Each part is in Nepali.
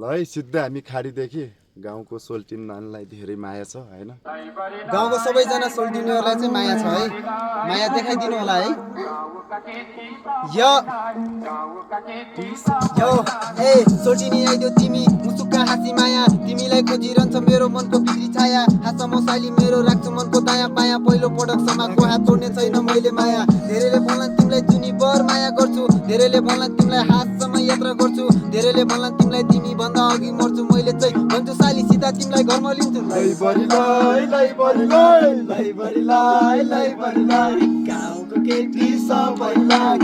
ल है सिधै हामी खाडीदेखि गाउँको सोल्टिन नानीलाई धेरै माया छ हैन। गाउँको सबैजना सोल्टिनेहरूलाई चाहिँ माया छ है, माया देखाइदिनु होला है। यो ए सोल्टिनी आइदेऊ तिमी मुसुक्का हाँसी माया, तिमीलाई खोजिरहन्छ मेरो मनको भित्री छाया। हाँस म साली मेरो राख्छु मनको दायाँ बायाँ, पहिलो पटक समाजको हात छोड्ने छैन मैले माया। धेरैले बोल्लान् तिमीलाई जुनीभर माया गर्छु, धेरैले बोल्लान् तिमीलाई हातसम्म यात्रा गर्छु, धेरैले बोल्लान् तिमीलाई तिमी भन्दा अघि मर्छु, मैले चाहिँ भन्छु साली सीधा तिमीलाई घरमा लिन्छु। गाउँको केटी सबैलाई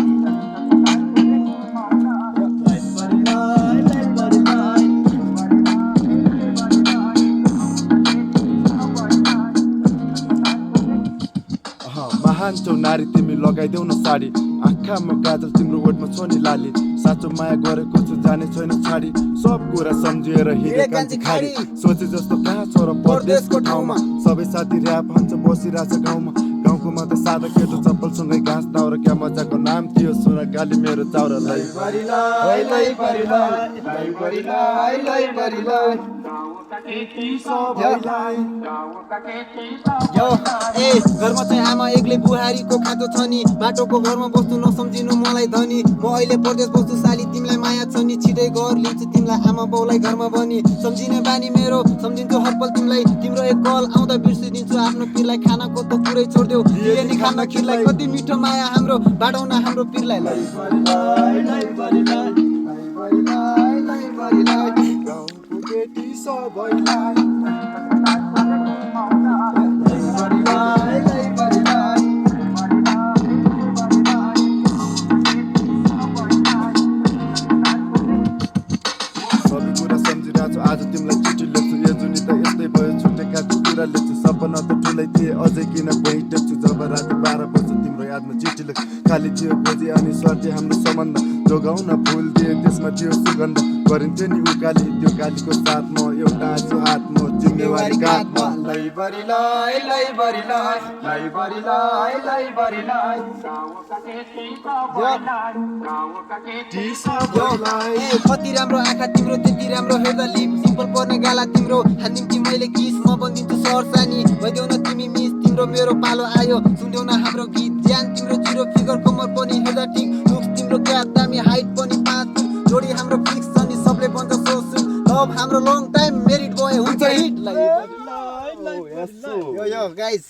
महान छौ नारी तिमी लगाइदेऊ न साडी, आँखामा गाजल तिम्रो ओठमा छ नि लाली। साँचो माया गरेको छु जाने छैन छाडी, सब कुरा सम्झिएर हिँडे कान्छी खाडी। सोचे जस्तो कहाँ छ र परदेशको ठाउँमा, सबै साथी र्याप भन्छ बसिरहेछ गाउँमा। गाउँको मात्र सादा केटो चप्पलसँगै घाँस दाउरा, क्या मजाको नाम थियो सुन गाली मेरो चाउरा। घरमा चाहिँ आमा एक्लै बुहारीको खाँचो छ नि, बाटोको घरमा बस्नु नसम्झिनु मलाई धनी। म अहिले परदेश बस्छु साली तिमीलाई माया छ नि, छिटै घर लिन्छु तिमीलाई आमा बाउलाई घरमा बनी। सम्झिने बानी मेरो सम्झिन्छु हरपल तिमीलाई, तिम्रो एक कल आउँदा बिर्सिदिन्छु आफ्नो पिरलाई। खानाको त पुरै छोडिदेऊ बिरयानी खाना खिरलाई, कति मिठो माया हाम्रो बाटो न हाम्रो पिरलाई। गाउँको केटी सबैलाई आज तिमीलाई चिठी लेख्छु, यो जुनी त यस्तै भयो छुटेका कुरा लेख्छु। सपना त ठुलै थिए अझै किन भइटेक्छु, जब राति 12 बज्यो तिम्रो यादमा चिठी लेख्छु। खाली थियो खोजी अनि स्वार्थी हाम्रो सम्बन्ध, जोगाउन फुल दिए त्यसमा थियो सुगन्ध। गरिन्थ्यो नि उकाली त्यो गालीको साथमा, एउटा आँसु हातमा जिम्मेवारी काँधमा। कति राम्रो आँखा तिम्रो त्यति राम्रो हेर्दा लिप, सिम्पल पर्ने गाला तिम्रो हान्दिम कि मैले किस। म बनिदिन्छु सर्सानी भइदेऊ न तिमी मिस, तिम्रो मेरो पालो आयो सुन्देऊ न हाम्रो गीत। ज्यान तिम्रो जिरो फिगर कमर पनि हेर्दा ठिक, लुक्स तिम्रो क्या दामी हाइट पनि 5 फुट, जोडी हाम्रो फिक्स छ नि सबले भन्छ सो सुन। लभ हाम्रो लङ टाइम मेरिट बोय हुन्छ हिट। यो गाइज